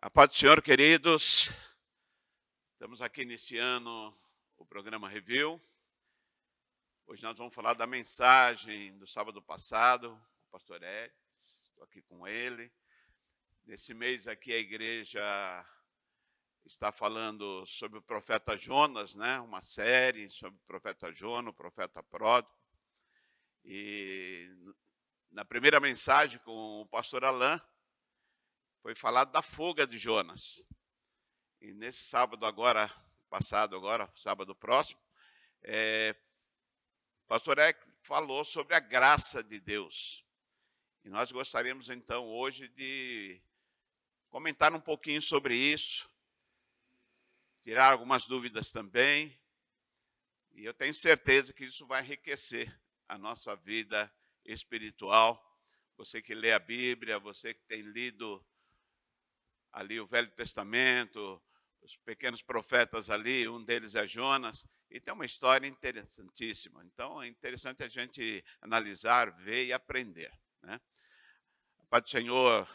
A paz do Senhor, queridos. Estamos aqui iniciando o programa Review. Hoje nós vamos falar da mensagem do sábado passado, o pastor Érico, estou aqui com ele. Nesse mês aqui a igreja está falando sobre o profeta Jonas, né? Uma série sobre o profeta Jonas, o profeta pródigo. E na primeira mensagem com o pastor Alain, foi falado da fuga de Jonas. E nesse sábado sábado próximo, o pastor Eric falou sobre a graça de Deus. E nós gostaríamos, então, hoje de comentar um pouquinho sobre isso, tirar algumas dúvidas também. E eu tenho certeza que isso vai enriquecer a nossa vida espiritual. Você que lê a Bíblia, você que tem lido ali o Velho Testamento, os pequenos profetas ali, um deles é Jonas, e tem uma história interessantíssima. Então, é interessante a gente analisar, ver e aprender, né? A paz do Senhor,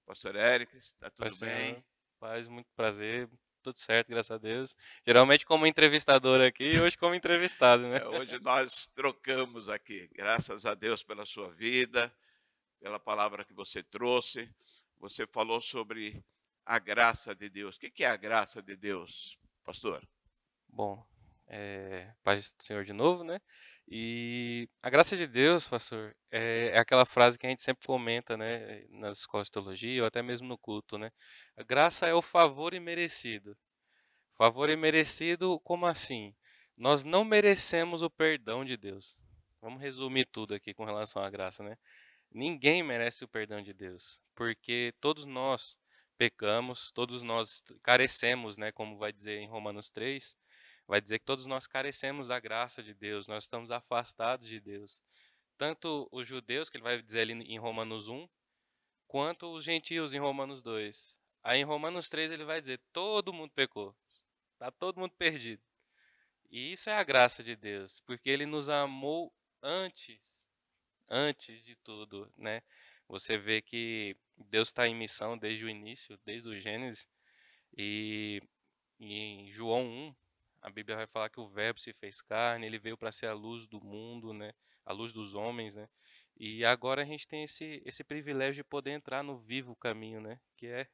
pastor Érico, está tudo bem? Paz, muito prazer, tudo certo, graças a Deus. Geralmente como entrevistador aqui e hoje como entrevistado, né? Hoje nós trocamos aqui, graças a Deus pela sua vida, pela palavra que você trouxe. Você falou sobre a graça de Deus. O que é a graça de Deus, pastor? Bom, paz do Senhor de novo, né? E a graça de Deus, pastor, é aquela frase que a gente sempre comenta, né? Nas escolas de teologia ou até mesmo no culto, né? A graça é o favor imerecido. Favor imerecido, como assim? Nós não merecemos o perdão de Deus. Vamos resumir tudo aqui com relação à graça, né? Ninguém merece o perdão de Deus, porque todos nós pecamos, todos nós carecemos, né, como vai dizer em Romanos 3, vai dizer que todos nós carecemos da graça de Deus, nós estamos afastados de Deus. Tanto os judeus, que ele vai dizer ali em Romanos 1, quanto os gentios em Romanos 2. Aí em Romanos 3 ele vai dizer, todo mundo pecou, está todo mundo perdido. E isso é a graça de Deus, porque ele nos amou antes de tudo, né? Você vê que Deus está em missão desde o início, desde o Gênesis, e em João 1, a Bíblia vai falar que o Verbo se fez carne, ele veio para ser a luz do mundo, né? A luz dos homens, né? E agora a gente tem esse privilégio de poder entrar no vivo caminho, né? Que é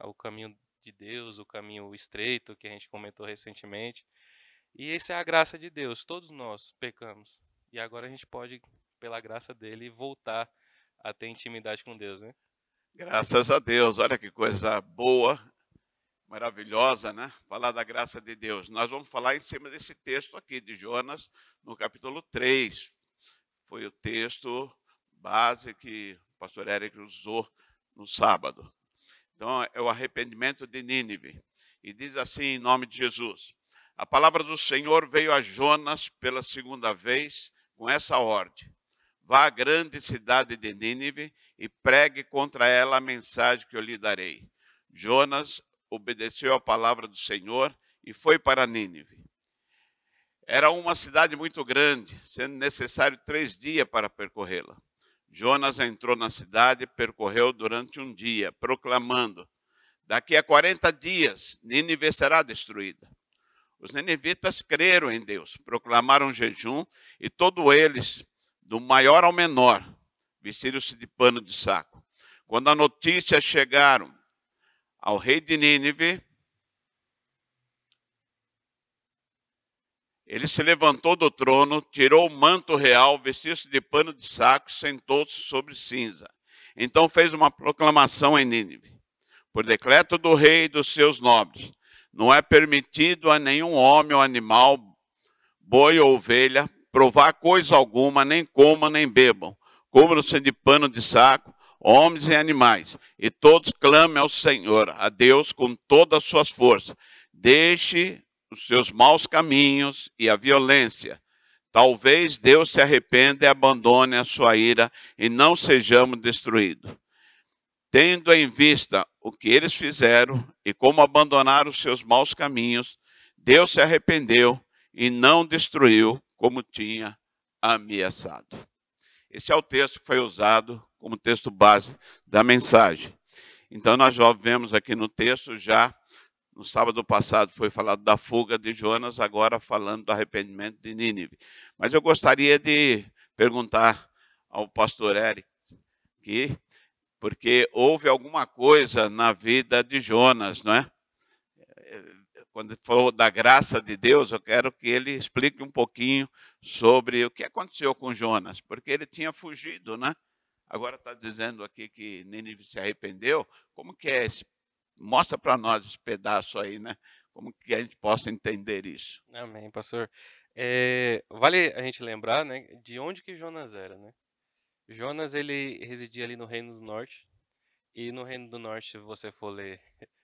o caminho de Deus, o caminho estreito que a gente comentou recentemente. E essa é a graça de Deus. Todos nós pecamos. E agora a gente pode, pela graça dele, voltar a ter intimidade com Deus, né? Graças a Deus, olha que coisa boa, maravilhosa, né? Falar da graça de Deus. Nós vamos falar em cima desse texto aqui de Jonas, no capítulo 3. Foi o texto base que o pastor Érico usou no sábado. Então, é o arrependimento de Nínive. E diz assim, em nome de Jesus: a palavra do Senhor veio a Jonas pela segunda vez com essa ordem: vá à grande cidade de Nínive e pregue contra ela a mensagem que eu lhe darei. Jonas obedeceu à palavra do Senhor e foi para Nínive. Era uma cidade muito grande, sendo necessário 3 dias para percorrê-la. Jonas entrou na cidade e percorreu durante um dia, proclamando: daqui a 40 dias, Nínive será destruída. Os ninivitas creram em Deus, proclamaram jejum, e todos eles, do maior ao menor, vestiram-se de pano de saco. Quando a notícia chegaram ao rei de Nínive, ele se levantou do trono, tirou o manto real, vestiu-se de pano de saco e sentou-se sobre cinza. Então fez uma proclamação em Nínive: por decreto do rei e dos seus nobres, não é permitido a nenhum homem ou animal, boi ou ovelha, provar coisa alguma, nem comam nem bebam. Cubram-se de pano de saco, homens e animais, e todos clamem ao Senhor, a Deus, com todas as suas forças. Deixe os seus maus caminhos e a violência. Talvez Deus se arrependa e abandone a sua ira e não sejamos destruídos. Tendo em vista o que eles fizeram e como abandonaram os seus maus caminhos, Deus se arrependeu e não destruiu como tinha ameaçado. Esse é o texto que foi usado como texto base da mensagem. Então nós já vemos aqui no texto, já no sábado passado foi falado da fuga de Jonas, agora falando do arrependimento de Nínive. Mas eu gostaria de perguntar ao pastor Eric, porque houve alguma coisa na vida de Jonas, não é? Quando ele falou da graça de Deus, eu quero que ele explique um pouquinho sobre o que aconteceu com Jonas, porque ele tinha fugido, né? Agora está dizendo aqui que Nínive se arrependeu. Como que é esse? Mostra para nós esse pedaço aí, né? Como que a gente possa entender isso. Amém, pastor. Vale a gente lembrar, né, de onde que Jonas era, né? Jonas, ele residia ali no Reino do Norte, e no Reino do Norte, se você for ler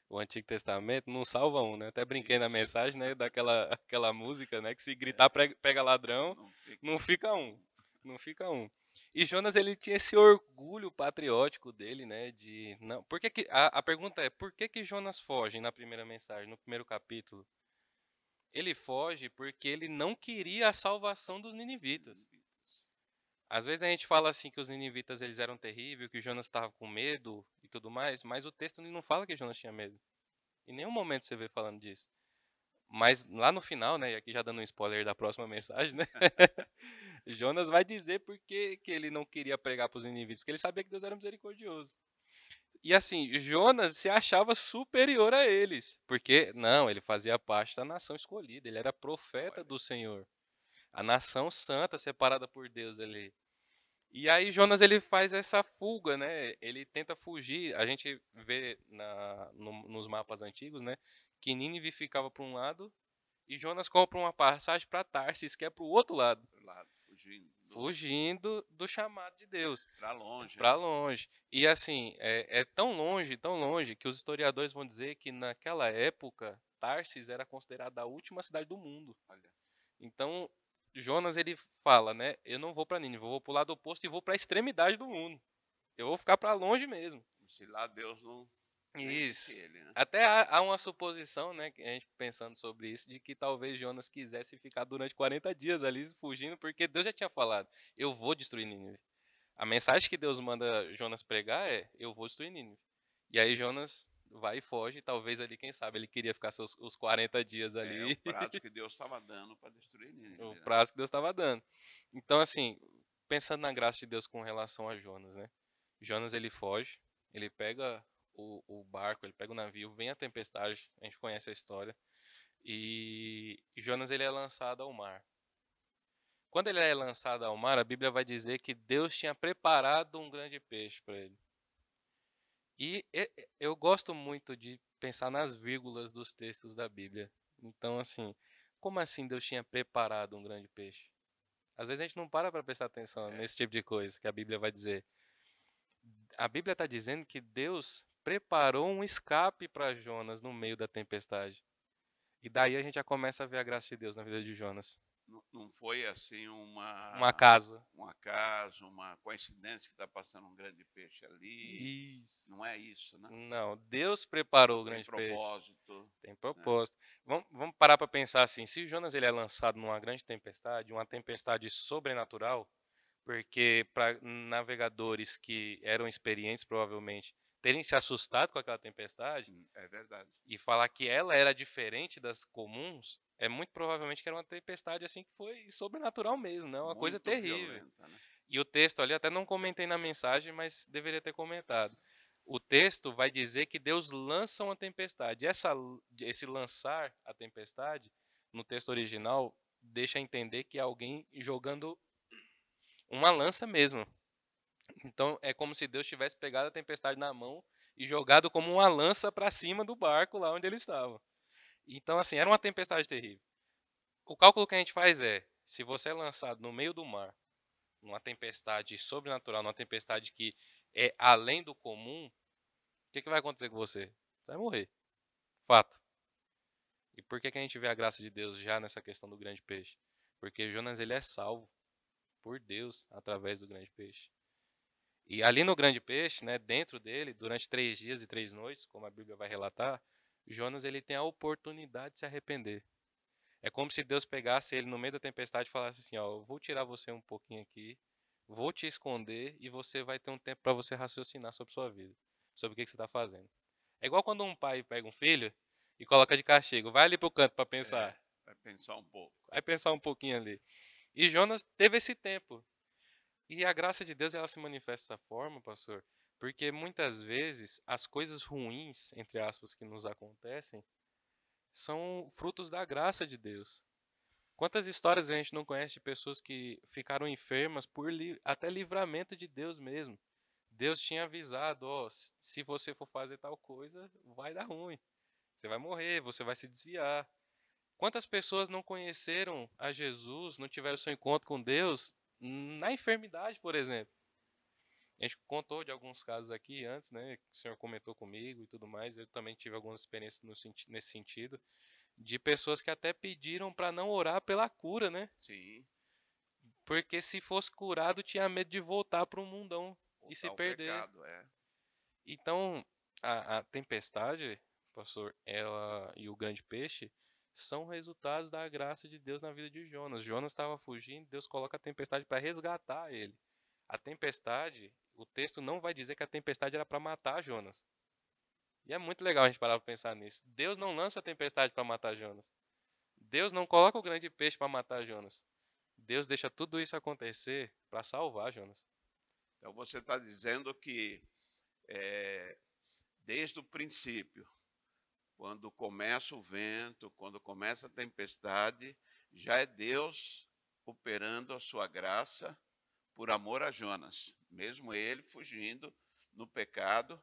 o Antigo Testamento, não salva um, né? Até brinquei na mensagem, né, aquela música, né, que se gritar pega ladrão, não fica um, não fica um. E Jonas, ele tinha esse orgulho patriótico dele, né, de não, a pergunta é, por que que Jonas foge na primeira mensagem, no primeiro capítulo? Ele foge porque ele não queria a salvação dos ninivitas. Às vezes a gente fala assim que os ninivitas eles eram terríveis, que Jonas estava com medo e tudo mais, mas o texto não fala que Jonas tinha medo. Em nenhum momento você vê falando disso. Mas lá no final, né, e aqui já dando um spoiler da próxima mensagem, né, Jonas vai dizer por que ele não queria pregar para os ninivitas, que ele sabia que Deus era misericordioso. E assim, Jonas se achava superior a eles, porque, não, ele fazia parte da nação escolhida, ele era profeta do Senhor. A nação santa, separada por Deus ali. E aí Jonas ele faz essa fuga, né? Ele tenta fugir. A gente vê nos mapas antigos, né? Que Nínive ficava para um lado e Jonas compra uma passagem para Tarsis, que é para o outro lado. Fugindo do chamado de Deus. Para longe. Para longe. E assim, é tão longe, que os historiadores vão dizer que naquela época Tarsis era considerada a última cidade do mundo. Olha. Então, Jonas ele fala, né? Eu não vou para Nínive, eu vou para o lado oposto e vou para a extremidade do mundo. Eu vou ficar para longe mesmo. Se lá Deus não. Isso. Ele, né? Até há uma suposição, né? A gente pensando sobre isso, de que talvez Jonas quisesse ficar durante 40 dias ali fugindo, porque Deus já tinha falado: eu vou destruir Nínive. A mensagem que Deus manda Jonas pregar é: eu vou destruir Nínive. E aí Jonas vai e foge, talvez ali, quem sabe, ele queria ficar os 40 dias ali. É o prazo que Deus estava dando para destruir Nínive. O prazo que Deus estava dando. Então, assim, pensando na graça de Deus com relação a Jonas, né? Jonas, ele foge, ele pega o barco, ele pega o navio, vem a tempestade, a gente conhece a história, e Jonas, ele é lançado ao mar. Quando ele é lançado ao mar, a Bíblia vai dizer que Deus tinha preparado um grande peixe para ele. E eu gosto muito de pensar nas vírgulas dos textos da Bíblia. Então, assim, como assim Deus tinha preparado um grande peixe? Às vezes a gente não para prestar atenção nesse tipo de coisa que a Bíblia vai dizer. A Bíblia está dizendo que Deus preparou um escape para Jonas no meio da tempestade. E daí a gente já começa a ver a graça de Deus na vida de Jonas. Não foi assim um acaso, uma coincidência que está passando um grande peixe ali. Isso. Não é isso, né? Não, Deus preparou o grande peixe. Tem propósito. Né? Vamos parar para pensar assim, se Jonas ele é lançado numa grande tempestade, uma tempestade sobrenatural, porque para navegadores que eram experientes provavelmente terem se assustado com aquela tempestade, é verdade, e falar que ela era diferente das comuns, é muito provavelmente que era uma tempestade assim que foi sobrenatural mesmo, né? Uma muito coisa terrível. Violenta, né? E o texto ali, até não comentei na mensagem, mas deveria ter comentado. O texto vai dizer que Deus lança uma tempestade. Esse lançar a tempestade, no texto original, deixa entender que é alguém jogando uma lança mesmo. Então é como se Deus tivesse pegado a tempestade na mão e jogado como uma lança para cima do barco lá onde ele estava. Então, assim, era uma tempestade terrível. O cálculo que a gente faz é, se você é lançado no meio do mar, numa tempestade sobrenatural, numa tempestade que é além do comum, o que vai acontecer com você? Você vai morrer. Fato. E por que a gente vê a graça de Deus já nessa questão do grande peixe? Porque Jonas ele é salvo por Deus através do grande peixe. E ali no grande peixe, né, dentro dele, durante 3 dias e 3 noites, como a Bíblia vai relatar, Jonas ele tem a oportunidade de se arrepender. É como se Deus pegasse ele no meio da tempestade e falasse assim, ó, eu vou tirar você um pouquinho aqui, vou te esconder e você vai ter um tempo para você raciocinar sobre sua vida. sobre o que você está fazendo. É igual quando um pai pega um filho e coloca de castigo. Vai ali pro canto para pensar. Vai pensar um pouco. Vai pensar um pouquinho ali. E Jonas teve esse tempo. E a graça de Deus, ela se manifesta dessa forma, pastor, porque muitas vezes as coisas ruins, entre aspas, que nos acontecem, são frutos da graça de Deus. Quantas histórias a gente não conhece de pessoas que ficaram enfermas por até livramento de Deus mesmo. Deus tinha avisado, ó, se você for fazer tal coisa, vai dar ruim. Você vai morrer, você vai se desviar. Quantas pessoas não conheceram a Jesus, não tiveram seu encontro com Deus na enfermidade, por exemplo? A gente contou de alguns casos aqui antes, né? Que o senhor comentou comigo e tudo mais. Eu também tive algumas experiências nesse sentido, de pessoas que até pediram para não orar pela cura, né? Sim. Porque se fosse curado, tinha medo de voltar para o mundão e se Voltar ao perder. pecado, Então, a tempestade, pastor, ela e o grande peixe são resultados da graça de Deus na vida de Jonas. Jonas estava fugindo, Deus coloca a tempestade para resgatar ele. A tempestade, o texto não vai dizer que a tempestade era para matar Jonas. E é muito legal a gente parar para pensar nisso. Deus não lança a tempestade para matar Jonas. Deus não coloca o grande peixe para matar Jonas. Deus deixa tudo isso acontecer para salvar Jonas. Então você está dizendo que desde o princípio, quando começa o vento, quando começa a tempestade, já é Deus operando a sua graça por amor a Jonas. Mesmo ele fugindo no pecado,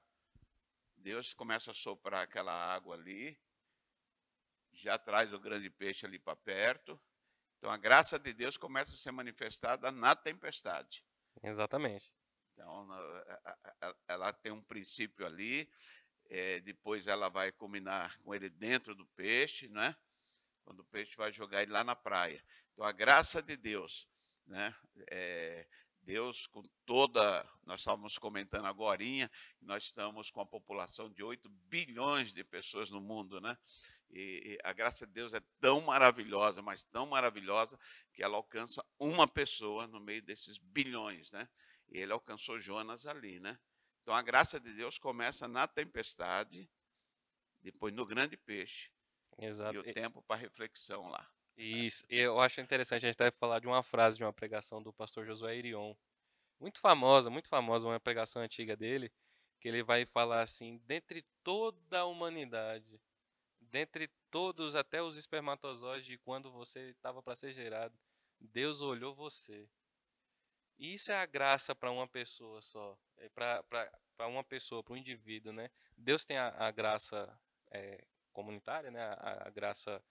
Deus começa a soprar aquela água ali, já traz o grande peixe ali para perto. Então a graça de Deus começa a ser manifestada na tempestade. Exatamente. Então ela tem um princípio ali, depois ela vai culminar com ele dentro do peixe, né? Quando o peixe vai jogar ele lá na praia. Então a graça de Deus, né? Deus com toda, nós estávamos comentando agorinha, nós estamos com a população de 8 bilhões de pessoas no mundo, né? E a graça de Deus é tão maravilhosa, mas tão maravilhosa, que ela alcança uma pessoa no meio desses bilhões, né? E ele alcançou Jonas ali, né? Então a graça de Deus começa na tempestade, depois no grande peixe, Exato. e o tempo para reflexão lá. Isso. Eu acho interessante a gente deve falar de uma frase de uma pregação do pastor Josué Irion. Muito famosa, uma pregação antiga dele, que ele vai falar assim: dentre toda a humanidade, dentre todos, até os espermatozoides de quando você estava para ser gerado, Deus olhou você. E isso é a graça para uma pessoa só, para uma pessoa, para um indivíduo, né? Deus tem a graça comunitária, né? A graça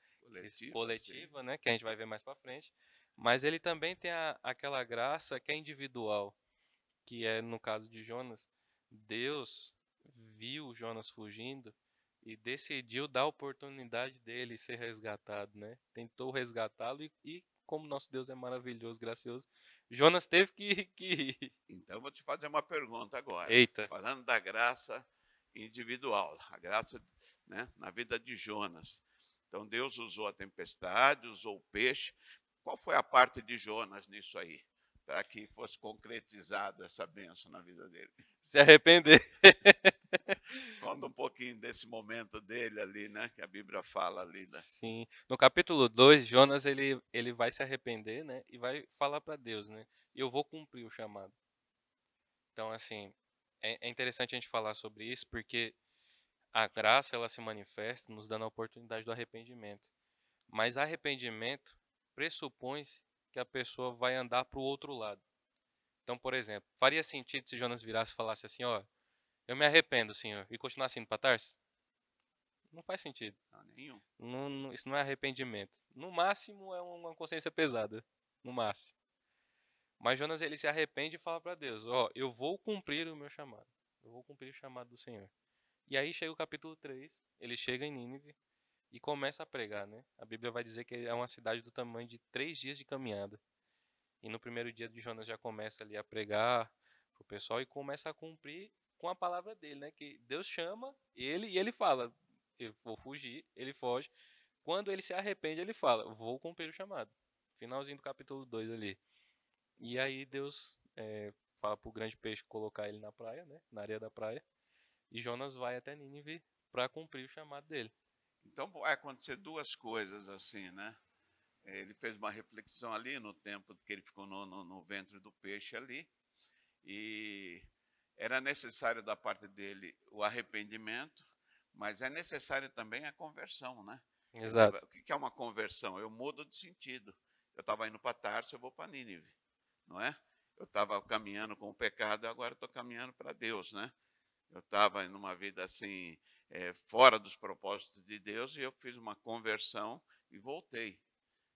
coletiva, né? Que a gente vai ver mais para frente. Mas ele também tem aquela graça que é individual, que é no caso de Jonas. Deus viu Jonas fugindo e decidiu dar a oportunidade dele ser resgatado, né? Tentou resgatá-lo e como nosso Deus é maravilhoso, gracioso, Jonas teve que ir. Então, vou te fazer uma pergunta agora. Eita. Falando da graça individual, a graça, né, na vida de Jonas. Então, Deus usou a tempestade, usou o peixe. Qual foi a parte de Jonas nisso aí? Para que fosse concretizado essa bênção na vida dele. Se arrepender. Conta um pouquinho desse momento dele ali, né? Que a Bíblia fala ali. Né? Sim. No capítulo 2, Jonas ele vai se arrepender, né? E vai falar para Deus, né? Eu vou cumprir o chamado. Então, assim, é interessante a gente falar sobre isso, porque a graça ela se manifesta nos dando a oportunidade do arrependimento. Mas arrependimento pressupõe que a pessoa vai andar para o outro lado. Então, por exemplo, faria sentido se Jonas virasse e falasse assim, ó, eu me arrependo, Senhor, e continuasse indo para Tarso? Não faz sentido. Não, nenhum. Isso não é arrependimento. No máximo é uma consciência pesada. No máximo. Mas Jonas ele se arrepende e fala para Deus, ó, eu vou cumprir o meu chamado. Eu vou cumprir o chamado do Senhor. E aí chega o capítulo 3, ele chega em Nínive e começa a pregar, né? A Bíblia vai dizer que é uma cidade do tamanho de 3 dias de caminhada. E no primeiro dia de Jonas já começa ali a pregar pro pessoal e começa a cumprir com a palavra dele, né? Que Deus chama ele e ele fala, eu vou fugir, ele foge. Quando ele se arrepende, ele fala, vou cumprir o chamado. Finalzinho do capítulo 2 ali. E aí Deus fala pro grande peixe colocar ele na praia, né? Na areia da praia. e Jonas vai até Nínive para cumprir o chamado dele. Então vai acontecer duas coisas assim, né? Ele fez uma reflexão ali no tempo que ele ficou no ventre do peixe ali, e era necessário da parte dele o arrependimento, mas é necessário também a conversão, né? Exato. O que é uma conversão? Eu mudo de sentido. Eu estava indo para Tarso, eu vou para Nínive, não é? Eu estava caminhando com o pecado, e agora estou caminhando para Deus, né? Eu estava em uma vida assim, fora dos propósitos de Deus, e eu fiz uma conversão e voltei.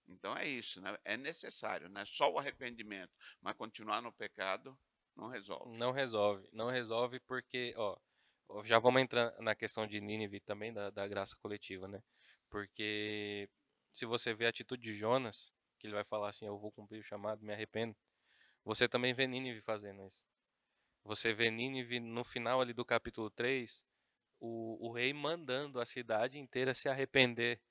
Então é isso, né? É necessário, não é só o arrependimento, mas continuar no pecado não resolve. Não resolve porque, ó, já vamos entrar na questão de Nínive também, da graça coletiva, né? Porque se você vê a atitude de Jonas, que ele vai falar assim, eu vou cumprir o chamado, me arrependo, você também vê Nínive fazendo isso. Você vê Nínive no final ali do capítulo 3, o rei mandando a cidade inteira se arrepender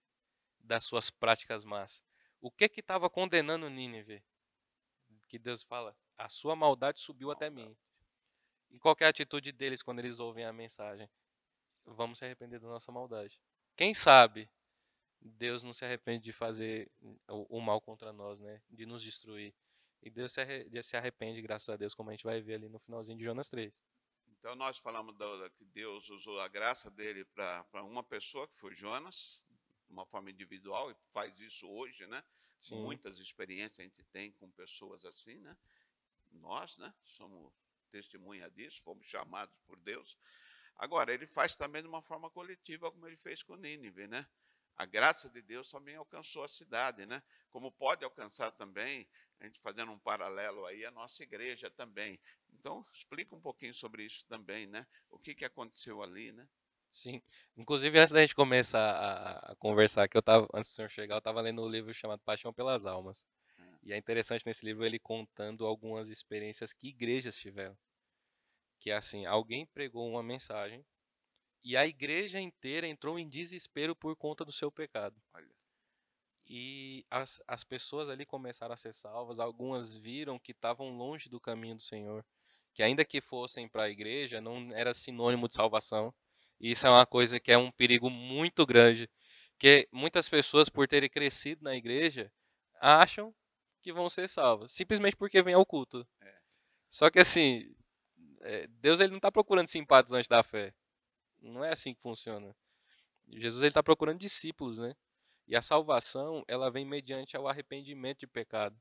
das suas práticas más. O que estava condenando Nínive? Que Deus fala, a sua maldade subiu até Maldade. mim. E qual que é a atitude deles quando eles ouvem a mensagem? Vamos se arrepender da nossa maldade. Quem sabe Deus não se arrepende de fazer o mal contra nós, né? De nos destruir. E Deus se arrepende, graças a Deus, como a gente vai ver ali no finalzinho de Jonas 3. Então nós falamos que Deus usou a graça dele para uma pessoa, que foi Jonas, de uma forma individual, e faz isso hoje, né? Sim, Muitas experiências a gente tem com pessoas assim, né? Nós, né? Somos testemunha disso, fomos chamados por Deus. Agora, ele faz também de uma forma coletiva, como ele fez com Nínive, né? A graça de Deus também alcançou a cidade, né? Como pode alcançar também, a gente fazendo um paralelo aí, a nossa igreja também. Então, explica um pouquinho sobre isso também, né? O que aconteceu ali, né? sim. Inclusive, antes da gente começar a conversar, que eu tava, antes do senhor chegar, eu estava lendo um livro chamado Paixão pelas Almas. E é interessante nesse livro ele contando algumas experiências que igrejas tiveram. Que é assim, alguém pregou uma mensagem e a igreja inteira entrou em desespero por conta do seu pecado. Olha, E as pessoas ali começaram a ser salvas, algumas viram que estavam longe do caminho do Senhor, que ainda que fossem para a igreja, não era sinônimo de salvação. E isso é uma coisa que é um perigo muito grande, que muitas pessoas, por terem crescido na igreja, acham que vão ser salvas, simplesmente porque vêm ao culto. é, Só que assim, Deus ele não está procurando simpatizantes da fé. Não é assim que funciona. Jesus ele está procurando discípulos, né? E a salvação ela vem mediante ao arrependimento de pecado.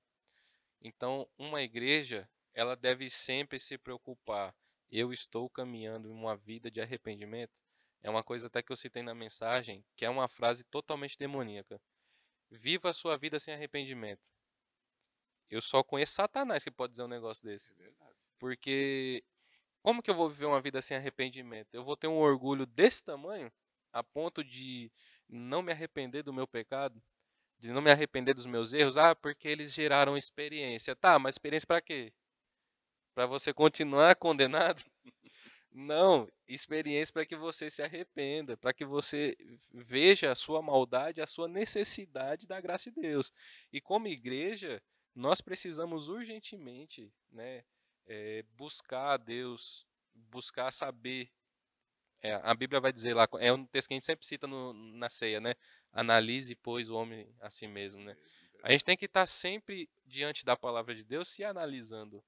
Então, uma igreja ela deve sempre se preocupar. Eu estou caminhando em uma vida de arrependimento. É uma coisa até que eu citei na mensagem, que é uma frase totalmente demoníaca. Viva a sua vida sem arrependimento. Eu só conheço Satanás que pode dizer um negócio é desse. verdade. Porque como que eu vou viver uma vida sem arrependimento? Eu vou ter um orgulho desse tamanho, a ponto de não me arrepender do meu pecado, de não me arrepender dos meus erros? Ah, porque eles geraram experiência. Tá, mas experiência para quê? Para você continuar condenado? Não, experiência para que você se arrependa, para que você veja a sua maldade, a sua necessidade da graça de Deus. E como igreja, nós precisamos urgentemente, né, buscar a Deus, buscar saber. A Bíblia vai dizer lá, é um texto que a gente sempre cita na ceia, né? Analise, pois, o homem a si mesmo, né? A gente tem que estar sempre diante da palavra de Deus, se analisando,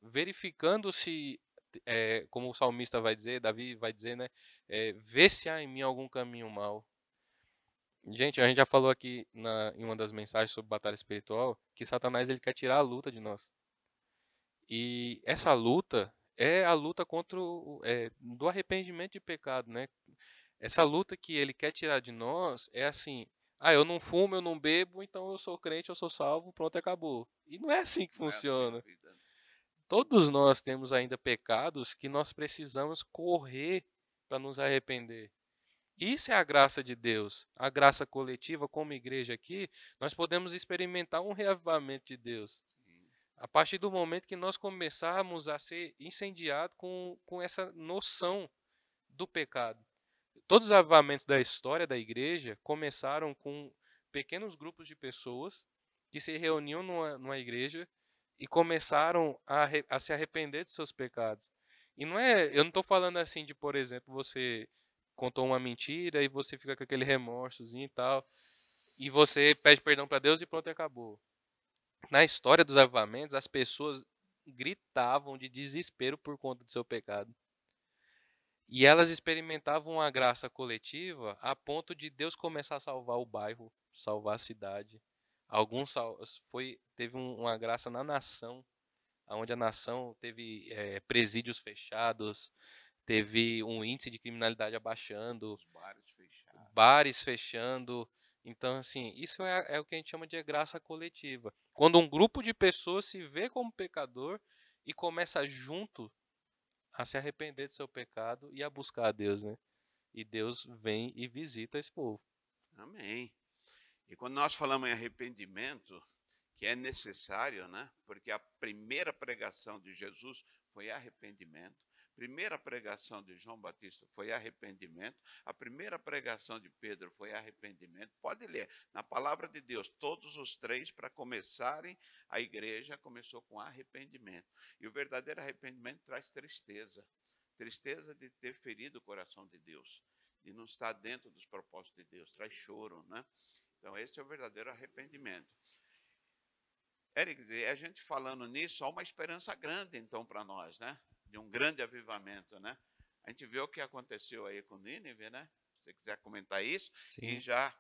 verificando se, como o salmista vai dizer, Davi vai dizer, né? Vê se há em mim algum caminho mau. Gente, a gente já falou aqui em uma das mensagens sobre batalha espiritual que Satanás ele quer tirar a luta de nós. E essa luta é a luta contra do arrependimento de pecado, né? Essa luta que ele quer tirar de nós é assim: ah, eu não fumo, eu não bebo, então eu sou crente, eu sou salvo, pronto, acabou. E não é assim que Não é assim a funciona. vida, né? Todos nós temos ainda pecados que nós precisamos correr para nos arrepender. Isso é a graça de Deus, a graça coletiva, como igreja aqui, nós podemos experimentar um reavivamento de Deus. Sim. A partir do momento que nós começarmos a ser incendiados com essa noção do pecado. Todos os avivamentos da história da igreja começaram com pequenos grupos de pessoas que se reuniam numa igreja e começaram a se arrepender de seus pecados. E não é, eu não estou falando assim de, por exemplo, você contou uma mentira e você fica com aquele remorsozinho e tal, e você pede perdão para Deus e pronto, acabou. Na história dos avivamentos, as pessoas gritavam de desespero por conta do seu pecado. E elas experimentavam uma graça coletiva a ponto de Deus começar a salvar o bairro, salvar a cidade. Teve uma graça na nação, onde a nação teve presídios fechados, teve um índice de criminalidade abaixando, Os bares fechados. bares fechando. Então, assim, isso é o que a gente chama de graça coletiva. Quando um grupo de pessoas se vê como pecador e começa junto a se arrepender do seu pecado e a buscar a Deus, né? E Deus vem e visita esse povo. Amém. E quando nós falamos em arrependimento, que é necessário, né? Porque a primeira pregação de Jesus foi arrependimento. A primeira pregação de João Batista foi arrependimento. A primeira pregação de Pedro foi arrependimento. Pode ler, na palavra de Deus, todos os três, para começarem a igreja, começou com arrependimento. E o verdadeiro arrependimento traz tristeza. Tristeza de ter ferido o coração de Deus, de não estar dentro dos propósitos de Deus. Traz choro, né? Então, esse é o verdadeiro arrependimento. Eric, a gente falando nisso, há uma esperança grande, então, para nós, né? De um grande avivamento, né? A gente vê o que aconteceu aí com Nínive, né? Se você quiser comentar isso, Sim. e já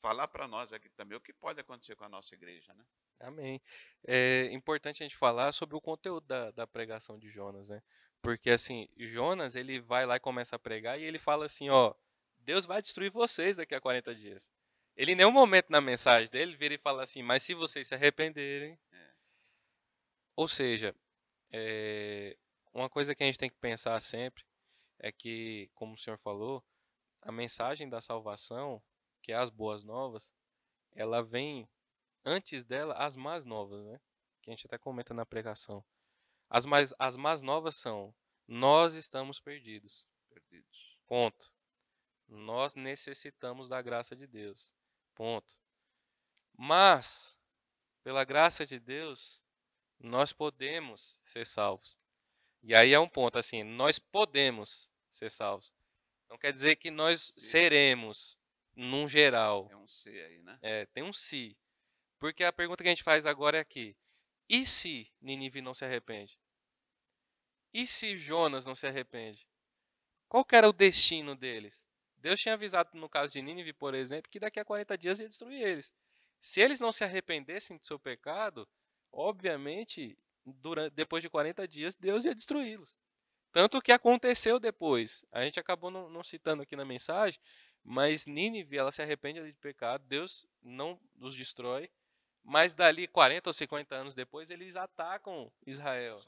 falar para nós aqui também o que pode acontecer com a nossa igreja, né? Amém. É importante a gente falar sobre o conteúdo da pregação de Jonas, né? Porque, assim, Jonas, ele vai lá e começa a pregar e ele fala assim, ó, Deus vai destruir vocês daqui a 40 dias. Ele em nenhum momento na mensagem dele vira e fala assim, mas se vocês se arrependerem... Ou seja, uma coisa que a gente tem que pensar sempre é que, como o senhor falou, a mensagem da salvação, que é as boas novas, ela vem antes dela as más novas, né? Que a gente até comenta na pregação. As más novas são: nós estamos perdidos. Perdidos. Ponto. Nós necessitamos da graça de Deus. Ponto. Mas, pela graça de Deus, nós podemos ser salvos. E aí é um ponto assim, nós podemos ser salvos. Não quer dizer que nós seremos, num geral. É um C aí, né? Tem um se. Porque a pergunta que a gente faz agora é aqui: e se Nínive não se arrepende? E se Jonas não se arrepende? Qual que era o destino deles? Deus tinha avisado no caso de Nínive, por exemplo, que daqui a 40 dias ia destruir eles. Se eles não se arrependessem do seu pecado, obviamente, depois de 40 dias, Deus ia destruí-los. Tanto que aconteceu depois. A gente acabou não citando aqui na mensagem, mas Nínive, ela se arrepende de pecado, Deus não os destrói, mas dali 40 ou 50 anos depois, eles atacam Israel.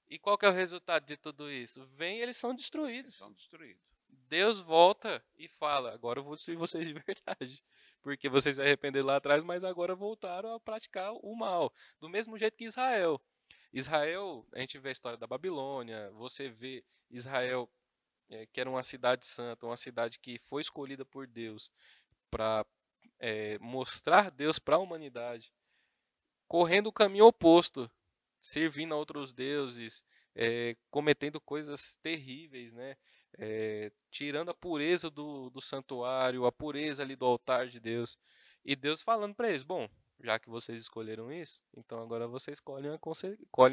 E qual que é o resultado de tudo isso? Vem e eles são destruídos. São destruídos. Deus volta e fala, agora eu vou destruir vocês de verdade. Porque vocês se arrependeram lá atrás, mas agora voltaram a praticar o mal. Do mesmo jeito que Israel. Israel, a gente vê a história da Babilônia, você vê Israel, que era uma cidade santa, uma cidade que foi escolhida por Deus para mostrar Deus para a humanidade, correndo o caminho oposto, servindo a outros deuses, cometendo coisas terríveis, né? Tirando a pureza do santuário, a pureza ali do altar de Deus. E Deus falando para eles, bom, já que vocês escolheram isso, então agora vocês colhem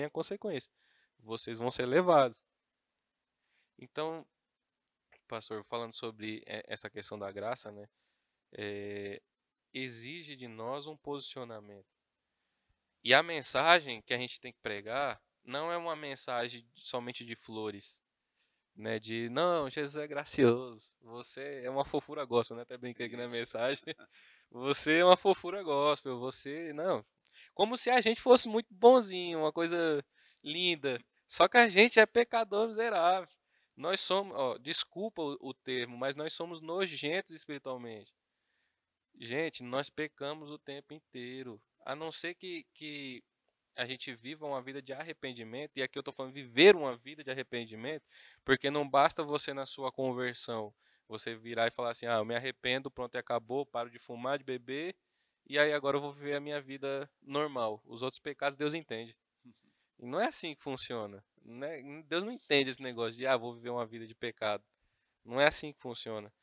a consequência. Vocês vão ser levados. Então, pastor, falando sobre essa questão da graça, né? Exige de nós um posicionamento. E a mensagem que a gente tem que pregar não é uma mensagem somente de flores, né? De, não, Jesus é gracioso, você é uma fofura gospel, né? Até brinquei aqui na mensagem. Você é uma fofura gospel, você... Não, como se a gente fosse muito bonzinho, uma coisa linda. Só que a gente é pecador miserável. Nós somos, desculpa o termo, mas nós somos nojentos espiritualmente. Gente, nós pecamos o tempo inteiro. A não ser que a gente viva uma vida de arrependimento, e aqui eu estou falando viver uma vida de arrependimento, porque não basta você na sua conversão, você virar e falar assim, eu me arrependo, pronto, acabou, paro de fumar, de beber, e aí agora eu vou viver a minha vida normal. Os outros pecados Deus entende. E não é assim que funciona. né? Deus não entende esse negócio de, vou viver uma vida de pecado. Não é assim que funciona.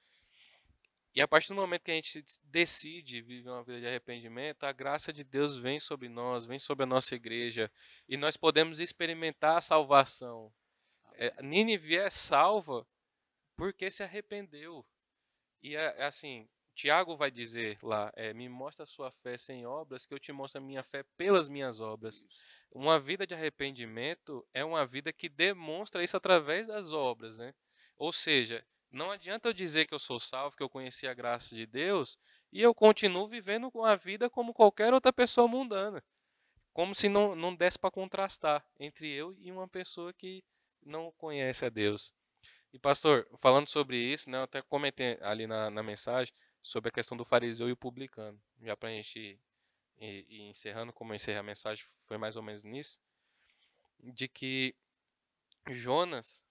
E a partir do momento que a gente decide viver uma vida de arrependimento, a graça de Deus vem sobre nós, vem sobre a nossa igreja, e nós podemos experimentar a salvação. Nínive é salva porque se arrependeu. E assim, Tiago vai dizer lá, me mostra a sua fé sem obras, que eu te mostro a minha fé pelas minhas obras. Uma vida de arrependimento é uma vida que demonstra isso através das obras, né? Ou seja, não adianta eu dizer que eu sou salvo, que eu conheci a graça de Deus, e eu continuo vivendo a vida como qualquer outra pessoa mundana. Como se não desse para contrastar entre eu e uma pessoa que não conhece a Deus. E pastor, falando sobre isso, né, eu até comentei ali na mensagem sobre a questão do fariseu e o publicano. Já para a gente ir encerrando, como eu encerrei a mensagem, foi mais ou menos nisso, de que Jonas,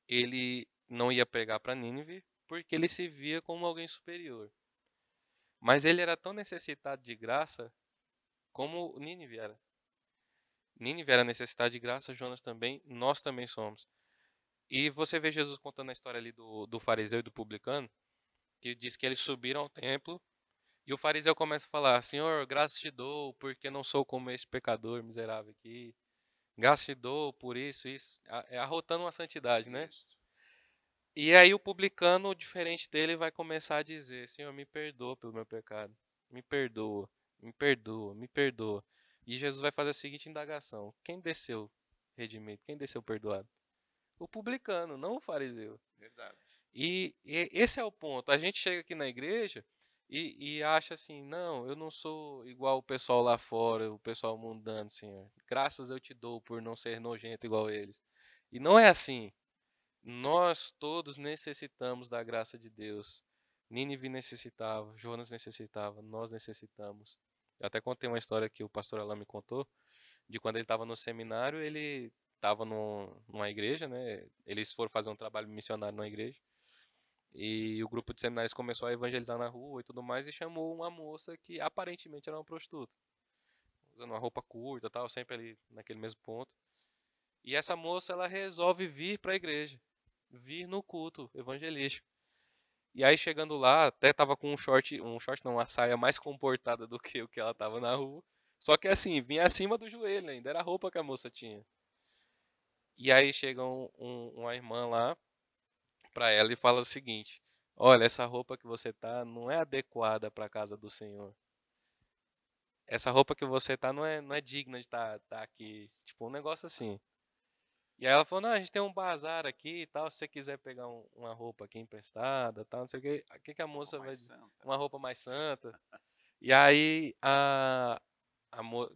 ele não ia pregar para Nínive porque ele se via como alguém superior. Mas ele era tão necessitado de graça como Nínive era. Nínive era necessitado de graça, Jonas também, nós também somos. E você vê Jesus contando a história ali do fariseu e do publicano, que diz que eles subiram ao templo e o fariseu começa a falar: Senhor, graças te dou, porque não sou como esse pecador miserável aqui. Graças te dou por isso, arrotando uma santidade, né? E aí o publicano, diferente dele, vai começar a dizer: Senhor, me perdoa pelo meu pecado. Me perdoa, me perdoa, me perdoa. E Jesus vai fazer a seguinte indagação: quem desceu redimido? Quem desceu perdoado? O publicano, não o fariseu. Verdade. E esse é o ponto. A gente chega aqui na igreja e acha assim: não, eu não sou igual o pessoal lá fora, o pessoal mundano, Senhor. Graças eu te dou por não ser nojento igual eles. E não é assim. Nós todos necessitamos da graça de Deus. Nínive necessitava, Jonas necessitava, nós necessitamos. Eu até contei uma história que o pastor Alain me contou, de quando ele estava no seminário, ele estava numa igreja, né? Eles foram fazer um trabalho missionário numa igreja. E o grupo de seminários começou a evangelizar na rua e tudo mais, e chamou uma moça que aparentemente era uma prostituta, usando uma roupa curta, tal, sempre ali naquele mesmo ponto. E essa moça, ela resolve vir para a igreja, vir no culto evangelístico. E aí chegando lá, até tava com um short não, uma saia mais comportada do que o que ela tava na rua. Só que assim, vinha acima do joelho ainda, era a roupa que a moça tinha. E aí chega uma irmã lá para ela e fala o seguinte: olha, essa roupa que você tá não é adequada para a casa do Senhor. Essa roupa que você tá não é digna de tá aqui. Tipo, um negócio assim. E aí ela falou: não, a gente tem um bazar aqui e tal, se você quiser pegar uma roupa aqui emprestada, tal, não sei o que. O que que a moça vai dizer? Uma roupa mais santa. E aí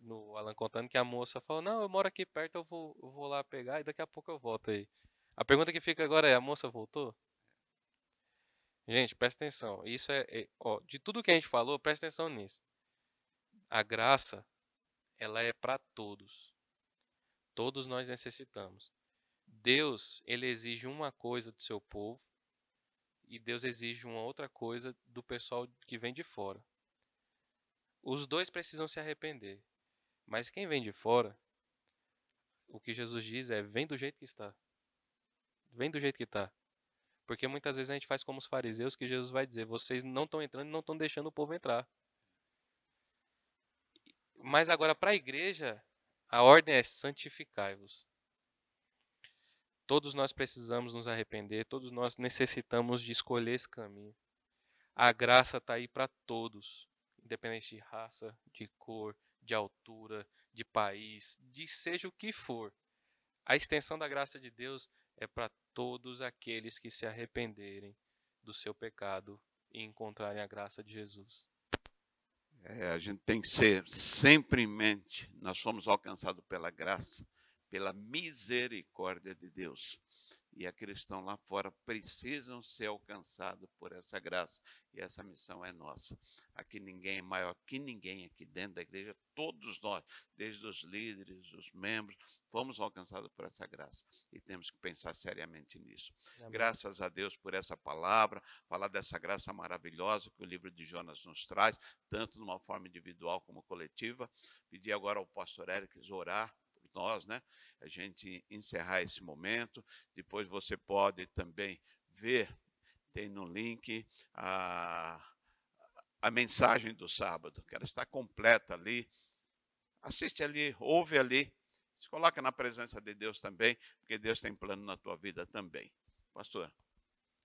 no Alan contando que a moça falou: não, eu moro aqui perto, eu vou lá pegar e daqui a pouco eu volto aí. A pergunta que fica agora é: a moça voltou? Gente, presta atenção. Isso ó, de tudo que a gente falou, presta atenção nisso. A graça, ela é para todos. Todos nós necessitamos. Deus, ele exige uma coisa do seu povo e Deus exige uma outra coisa do pessoal que vem de fora. Os dois precisam se arrepender. Mas quem vem de fora, o que Jesus diz é: vem do jeito que está. Vem do jeito que está. Porque muitas vezes a gente faz como os fariseus, que Jesus vai dizer: vocês não estão entrando e não estão deixando o povo entrar. Mas agora para a igreja, a ordem é: santificai-vos. Todos nós precisamos nos arrepender, todos nós necessitamos de escolher esse caminho. A graça está aí para todos, independente de raça, de cor, de altura, de país, de seja o que for. A extensão da graça de Deus é para todos aqueles que se arrependerem do seu pecado e encontrarem a graça de Jesus. A gente tem que ser sempre em mente, nós somos alcançados pela graça, pela misericórdia de Deus. E aqueles que estão lá fora precisam ser alcançados por essa graça. E essa missão é nossa. Aqui ninguém é maior que ninguém aqui dentro da igreja. Todos nós, desde os líderes, os membros, fomos alcançados por essa graça. E temos que pensar seriamente nisso. Amém. Graças a Deus por essa palavra, falar dessa graça maravilhosa que o livro de Jonas nos traz, tanto de uma forma individual como coletiva. Pedir agora ao pastor Eric orar nós, né? A gente encerrar esse momento. Depois você pode também ver, tem no link a mensagem do sábado, que ela está completa ali. Assiste ali, ouve ali, se coloca na presença de Deus também, porque Deus tem plano na tua vida também. Pastor.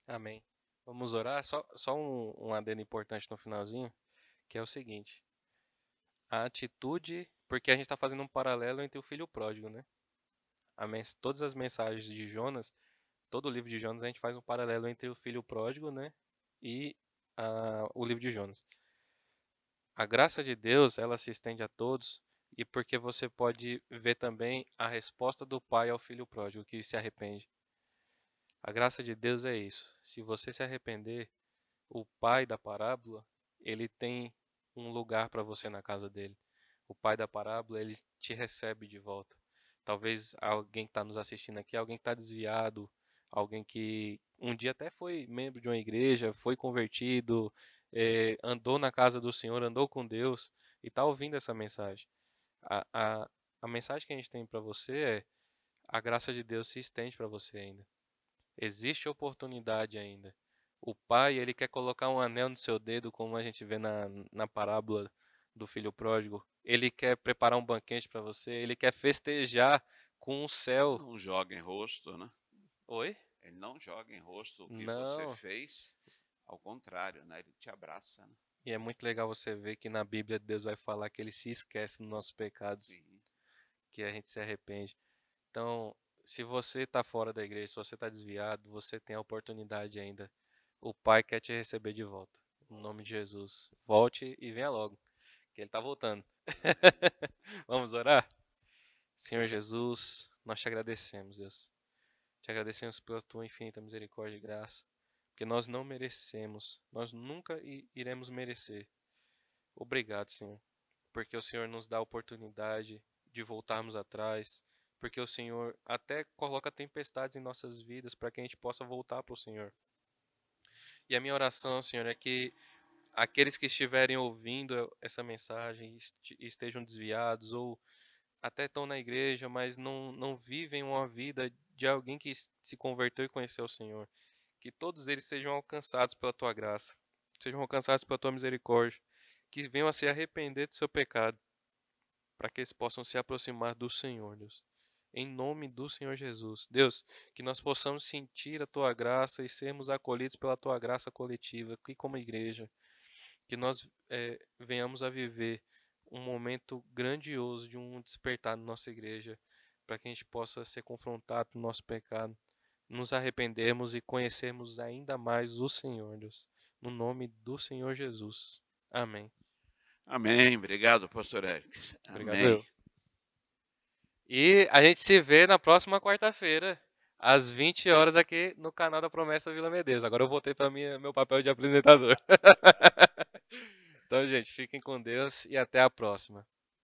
Amém. Vamos orar? Só um adendo importante no finalzinho, que é o seguinte. A atitude, porque a gente está fazendo um paralelo entre o filho pródigo, né? Todas as mensagens de Jonas, todo o livro de Jonas, a gente faz um paralelo entre o filho pródigo, né? E o livro de Jonas. A graça de Deus, ela se estende a todos, e porque você pode ver também a resposta do pai ao filho pródigo que se arrepende. A graça de Deus é isso. Se você se arrepender, o pai da parábola, ele tem um lugar para você na casa dele. O pai da parábola, ele te recebe de volta. Talvez alguém que está nos assistindo aqui, alguém que está desviado, alguém que um dia até foi membro de uma igreja, foi convertido, andou na casa do Senhor, andou com Deus e está ouvindo essa mensagem. A mensagem que a gente tem para você é: a graça de Deus se estende para você ainda. Existe oportunidade ainda. O pai, ele quer colocar um anel no seu dedo, como a gente vê na parábola do filho pródigo. Ele quer preparar um banquete para você. Ele quer festejar com o céu. Não joga em rosto, né? Oi? Ele não joga em rosto o que Não. você fez. Ao contrário, né? Ele te abraça, né? E é muito legal você ver que na Bíblia Deus vai falar que ele se esquece dos nossos pecados, Sim. que a gente se arrepende. Então, se você está fora da igreja, se você está desviado, você tem a oportunidade ainda. O Pai quer te receber de volta. Em nome de Jesus. Volte e venha logo, que Ele está voltando. Vamos orar? Senhor Jesus, nós te agradecemos, Deus. Te agradecemos pela tua infinita misericórdia e graça, porque nós não merecemos, nós nunca iremos merecer. Obrigado, Senhor, porque o Senhor nos dá a oportunidade de voltarmos atrás, porque o Senhor até coloca tempestades em nossas vidas para que a gente possa voltar para o Senhor. E a minha oração, Senhor, é que aqueles que estiverem ouvindo essa mensagem estejam desviados ou até estão na igreja, mas não vivem uma vida de alguém que se converteu e conheceu o Senhor. Que todos eles sejam alcançados pela tua graça, sejam alcançados pela tua misericórdia, que venham a se arrepender do seu pecado, para que eles possam se aproximar do Senhor, Deus. Em nome do Senhor Jesus. Deus, que nós possamos sentir a tua graça e sermos acolhidos pela tua graça coletiva, aqui como igreja. Que nós venhamos a viver um momento grandioso de um despertar na nossa igreja, para que a gente possa ser confrontado com o nosso pecado, nos arrependermos e conhecermos ainda mais o Senhor, Deus. No nome do Senhor Jesus. Amém. Amém. Obrigado, pastor Eric. Obrigado, Amém. eu. E a gente se vê na próxima quarta-feira, às 20 horas aqui no canal da Promessa Vila Medeiros. Agora eu voltei para meu papel de apresentador. Então, gente, fiquem com Deus e até a próxima.